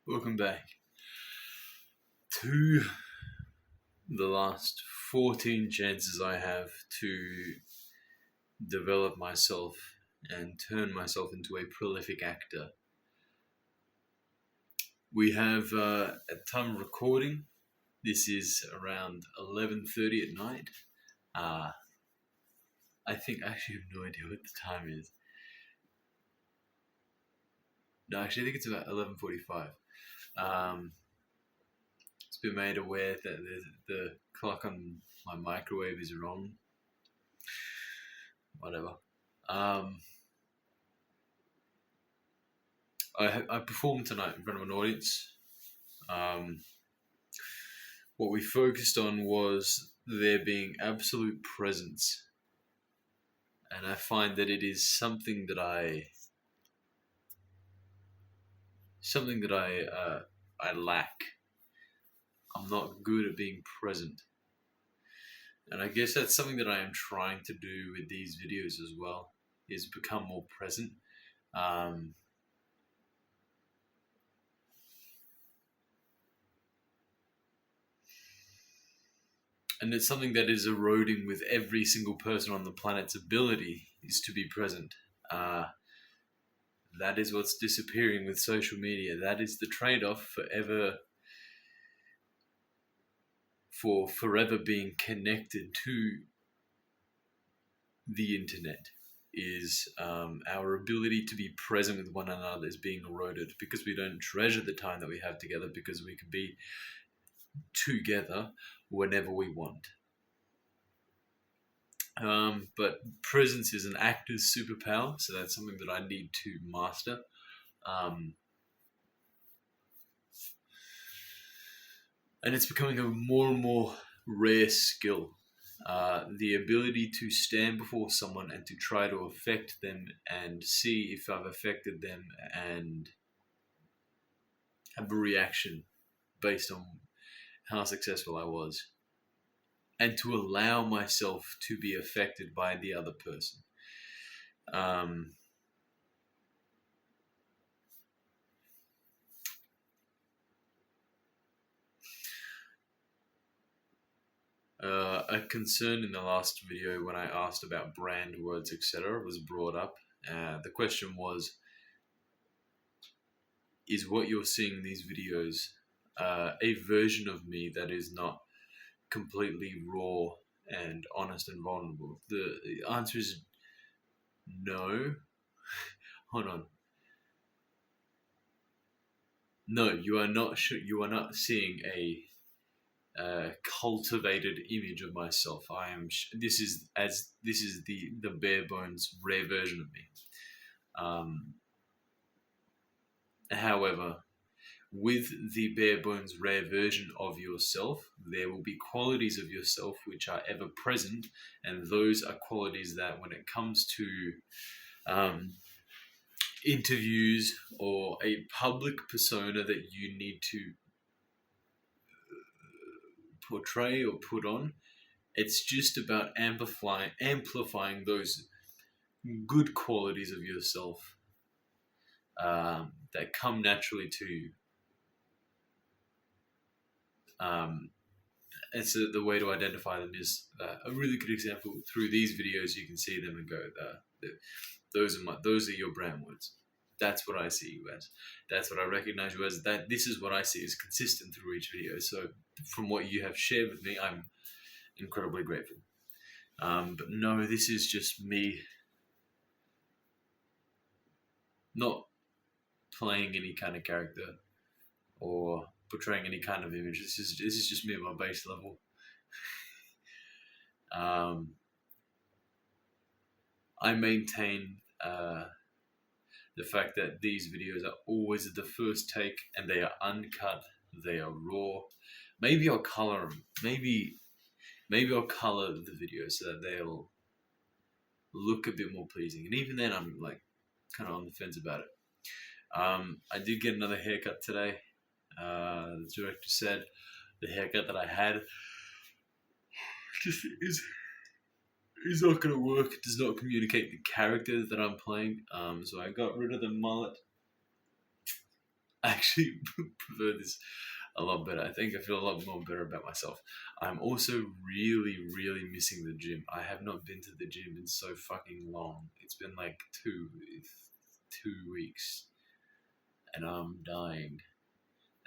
Welcome back to the last 14 chances I have to develop myself and turn myself into a prolific actor. We have, at time of recording, this is around 11:30 at night. I think I actually have no idea what the time is. No, actually I think it's about 11:45. It's been made aware that the clock on my microwave is wrong. Whatever. I performed tonight in front of an audience. What we focused on was there being absolute presence, and I find that it is something that I lack. I'm not good at being present, and I guess that's something that I am trying to do with these videos as well, is become more present. And it's something that is eroding with every single person on the planet's ability is to be present. That is what's disappearing with social media. That is the trade-off for forever being connected to the internet. Is our ability to be present with one another is being eroded because we don't treasure the time that we have together, because we can be together whenever we want. But presence is an actor's superpower, so that's something that I need to master. And it's becoming a more and more rare skill. The ability to stand before someone and to try to affect them and see if I've affected them and have a reaction based on how successful I was, and to allow myself to be affected by the other person. A concern in the last video when I asked about brand words, etc., was brought up. The question was, is what you're seeing in these videos a version of me that is not completely raw and honest and vulnerable? The answer is no. Hold on. No, you are not. You are not seeing a cultivated image of myself. I am. This is the bare bones rare version of me. However, with the bare bones rare version of yourself, there will be qualities of yourself which are ever present, and those are qualities that, when it comes to interviews or a public persona that you need to portray or put on, it's just about amplifying those good qualities of yourself that come naturally to you. And so the way to identify them is a really good example. Through these videos, you can see them and go, those are your brand words. That's what I see you as. That's what I recognize you as. That this is what I see is consistent through each video. So from what you have shared with me, I'm incredibly grateful. But no, this is just me not playing any kind of character or portraying any kind of image. This is just me at my base level. I maintain the fact that these videos are always the first take, and they are uncut, they are raw. Maybe I'll color them. Maybe I'll color the videos so that they'll look a bit more pleasing. And even then, I'm like kind of on the fence about it. I did get another haircut today. The director said the haircut that I had just is not going to work. It does not communicate the character that I'm playing. So I got rid of the mullet. actually prefer this a lot better. I think I feel a lot more better about myself. I'm also really, really missing the gym. I have not been to the gym in so fucking long. It's been like 2 weeks, and I'm dying.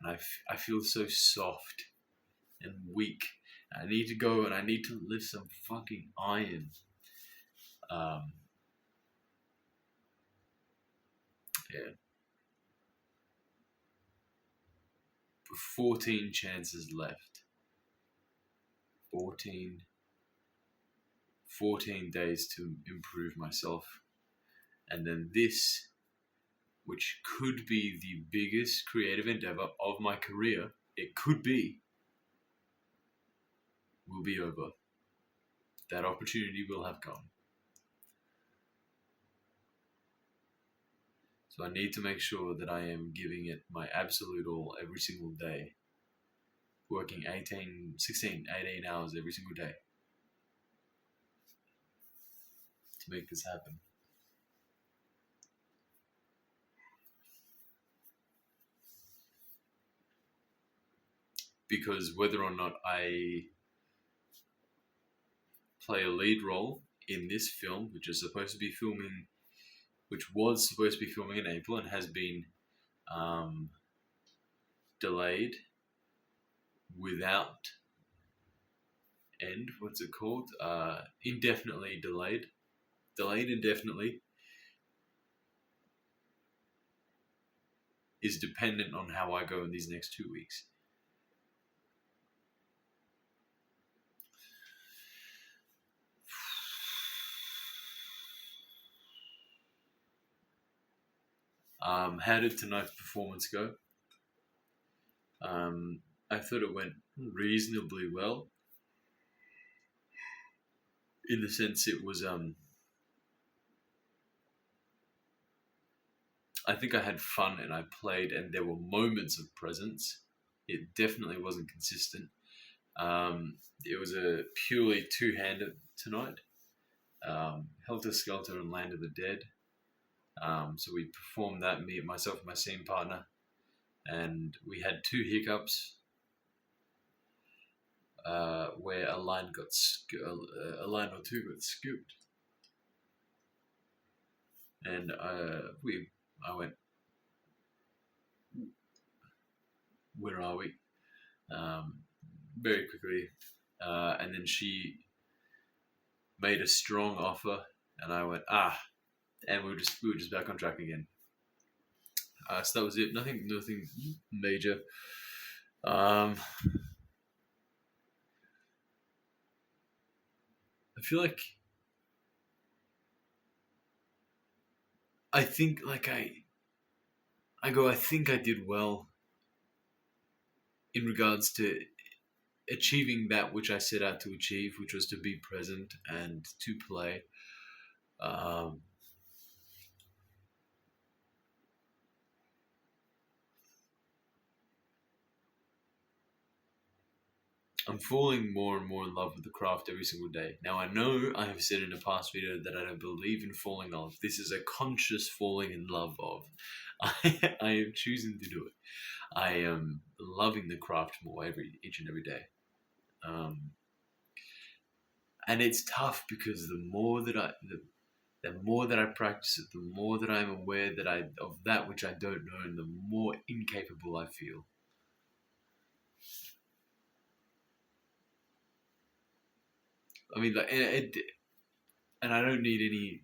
And I feel so soft and weak. I need to go and I need to lift some fucking iron. Yeah. 14 chances left. 14 days to improve myself. And then this, which could be the biggest creative endeavor of my career, it could be, will be over. That opportunity will have gone. So I need to make sure that I am giving it my absolute all every single day. Working 18 hours every single day to make this happen. Because whether or not I play a lead role in this film, which was supposed to be filming in April and has been delayed without end. What's it called? Indefinitely delayed. Delayed indefinitely is dependent on how I go in these next 2 weeks. How did tonight's performance go? I thought it went reasonably well. In the sense it was, I think I had fun and I played and there were moments of presence. It definitely wasn't consistent. It was a purely two-handed tonight. Helter Skelter and Land of the Dead. So we performed that, myself and my scene partner, and we had 2 hiccups where a line or two got skipped, and I went, where are we? Very quickly, and then she made a strong offer, and I went and we were just back on track again. So that was it. Nothing major. I feel like I think I did well in regards to achieving that which I set out to achieve, which was to be present and to play. I'm falling more and more in love with the craft every single day. Now, I know I have said in a past video that I don't believe in falling in love. This is a conscious falling in love of. I am choosing to do it. I am loving the craft more each and every day. And it's tough because the more that I practice it, the more that I'm aware of that which I don't know, and the more incapable I feel. I mean, and I don't need any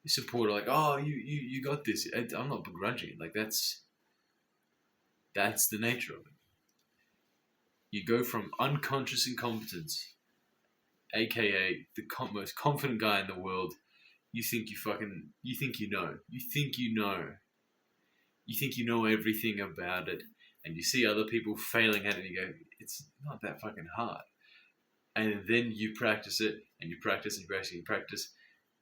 support. Like, oh, you got this. I'm not begrudging. Like that's the nature of it. You go from unconscious incompetence, aka the most confident guy in the world. You think you know. You think you know everything about it, and you see other people failing at it, and you go, it's not that fucking hard. And then you practice it, and you practice, and you practice, and you practice,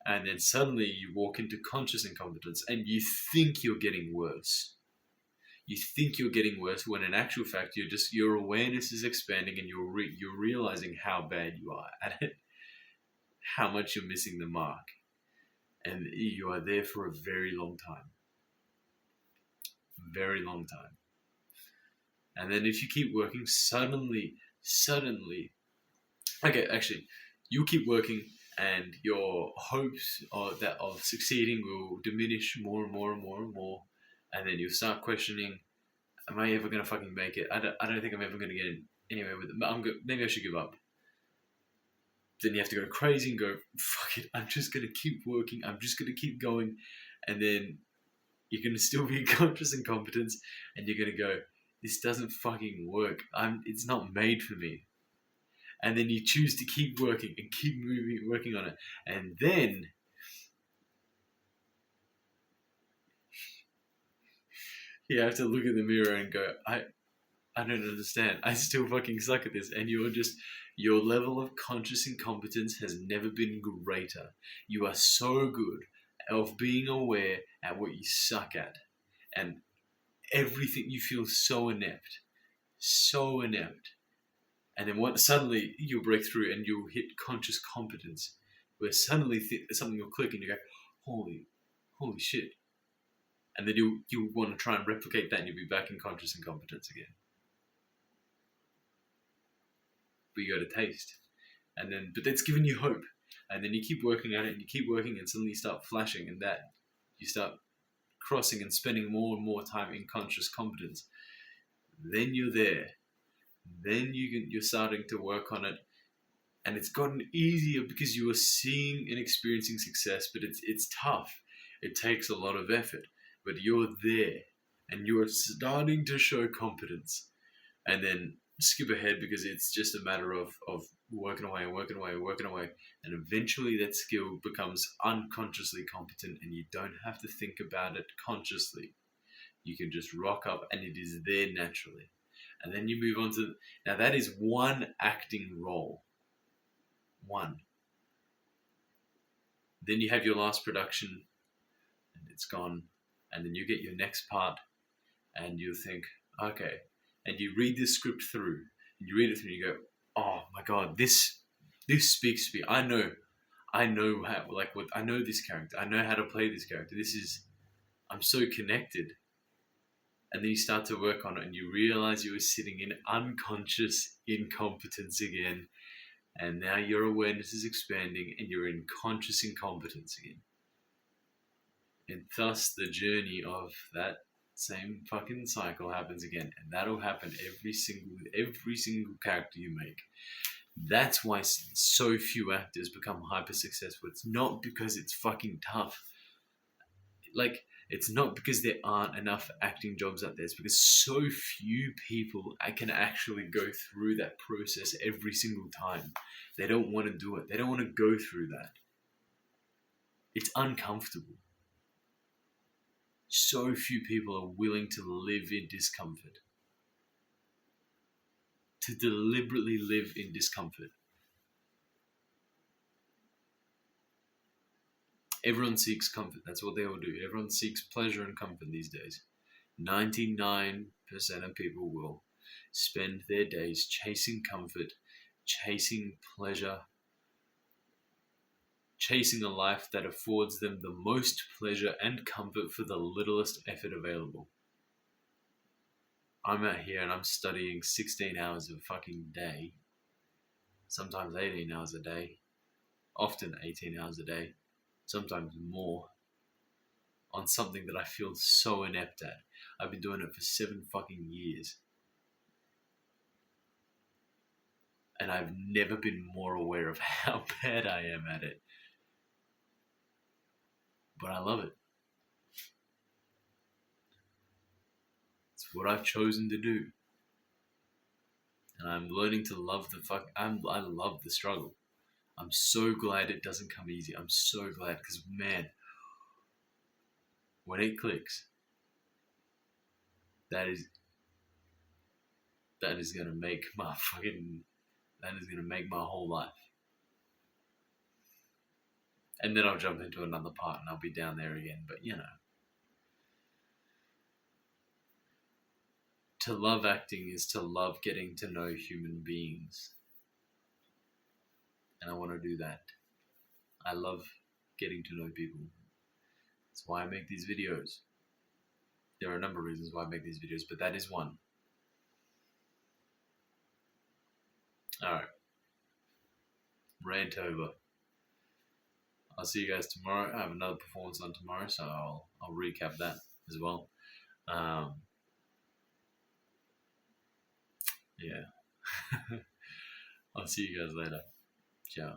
and then suddenly you walk into conscious incompetence, and you think you're getting worse. You think you're getting worse when in actual fact your awareness is expanding, and you're realizing how bad you are at it, how much you're missing the mark, and you are there for a very long time. very long time. And then if you keep working, suddenly, okay, actually, you keep working, and your hopes of succeeding will diminish more and more and more and more, and then you'll start questioning, am I ever gonna fucking make it? I don't think I'm ever gonna get anywhere with it. Maybe I should give up. Then you have to go crazy and go, fuck it, I'm just gonna keep working. I'm just gonna keep going, and then you're gonna still be conscious incompetence, and you're gonna go, this doesn't fucking work. It's not made for me. And then you choose to keep working and keep working on it, and then you have to look in the mirror and go, I don't understand. I still fucking suck at this. And your level of conscious incompetence has never been greater. You are so good of being aware at what you suck at. And everything, you feel so inept. So inept. And then suddenly you'll break through and you'll hit conscious competence, where suddenly something will click and you go, holy shit. And then you'll want to try and replicate that, and you'll be back in conscious incompetence again. But you got a taste, but that's giving you hope, and then you keep working at it, and you keep working, and suddenly you start flashing, and that you start crossing and spending more and more time in conscious competence. Then you're there. Then you're starting to work on it, and it's gotten easier because you are seeing and experiencing success. But it's tough. It takes a lot of effort, but you're there, and you are starting to show competence, and then skip ahead because it's just a matter of working away, and eventually that skill becomes unconsciously competent, and you don't have to think about it consciously. You can just rock up, and it is there naturally. And then you move on to, now that is one acting role. One. Then you have your last production, and it's gone, and then you get your next part, and you think, okay, and you read this script through, and you read it through, and you go, oh my god, this speaks to me. I know how, I know this character. I know how to play this character. I'm so connected. And then you start to work on it, and you realize you were sitting in unconscious incompetence again, and now your awareness is expanding, and you're in conscious incompetence again. And thus the journey of that same fucking cycle happens again, and that'll happen every single character you make. That's why so few actors become hyper successful. It's not because it's fucking tough. It's not because there aren't enough acting jobs out there. It's because so few people can actually go through that process every single time. They don't want to do it. They don't want to go through that. It's uncomfortable. So few people are willing to live in discomfort. To deliberately live in discomfort. Everyone seeks comfort. That's what they all do. Everyone seeks pleasure and comfort these days. 99% of people will spend their days chasing comfort, chasing pleasure, chasing a life that affords them the most pleasure and comfort for the littlest effort available. I'm out here and I'm studying 16 hours a fucking day, sometimes 18 hours a day, often 18 hours a day, sometimes more, on something that I feel so inept at. I've been doing it for 7 fucking years. And I've never been more aware of how bad I am at it. But I love it. It's what I've chosen to do. And I'm learning to love I love the struggle. I'm so glad it doesn't come easy. I'm so glad, because man, when it clicks, that is gonna make my whole life. And then I'll jump into another part and I'll be down there again. But to love acting is to love getting to know human beings. And I want to do that. I love getting to know people. That's why I make these videos. There are a number of reasons why I make these videos, but that is one. Alright. Rant over. I'll see you guys tomorrow. I have another performance on tomorrow, so I'll recap that as well. Yeah. I'll see you guys later. Ciao.